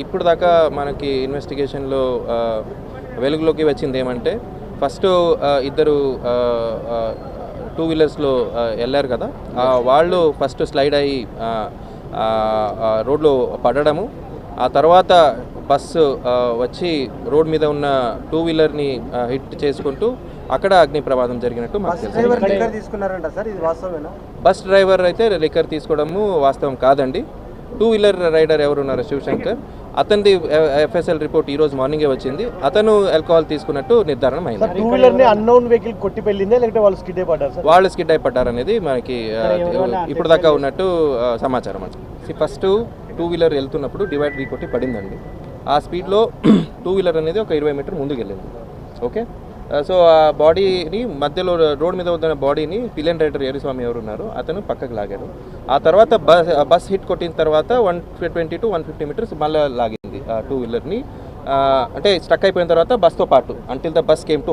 ఇప్పుడు దాకా మనకి ఇన్వెస్టిగేషన్లో వెలుగులోకి వచ్చింది ఏమంటే ఫస్ట్ ఇద్దరు టూ వీలర్స్లో వెళ్ళారు కదా, వాళ్ళు ఫస్ట్ స్లైడ్ అయ్యి రోడ్లో పడడము, ఆ తర్వాత బస్సు వచ్చి రోడ్ మీద ఉన్న టూ వీలర్ని హిట్ చేసుకుంటూ అక్కడ అగ్ని ప్రమాదం జరిగినట్టు మాకు తెలుసు. బస్ డ్రైవర్ అయితే లిక్కర్ తీసుకోవడము వాస్తవం కాదండి. టూ వీలర్ రైడర్ ఎవరున్నారు శివశంకర్, అతనిది ఎఫ్ఎస్ఎల్ రిపోర్ట్ ఈ రోజు మార్నింగే వచ్చింది. అతను ఆల్కహాల్ తీసుకున్నట్టు నిర్ధారణ అయింది. వాళ్ళు స్కిడ్ అయిపడ్డారు అనేది మనకి ఇప్పుడు దాకా ఉన్నట్టు సమాచారం. ఫస్ట్ టూ వీలర్ వెళ్తున్నప్పుడు డివైడర్ కొట్టి పడిందండి. ఆ స్పీడ్లో టూ వీలర్ అనేది ఒక 20 మీటర్ ముందుకు వెళ్ళింది. ఓకే, సో ఆ బాడీని మధ్యలో రోడ్ మీద ఉన్న బాడీని పిలియన్ రైడర్ ఏరిస్వామి ఎవరు ఉన్నారు అతను పక్కకు లాగారు. ఆ తర్వాత బస్ హిట్ కొట్టిన తర్వాత 120 to 150 మీటర్స్ మళ్ళీ లాగింది ఆ టూ వీలర్ని. అంటే స్ట్రక్ అయిపోయిన తర్వాత బస్తో పాటు until the bus came to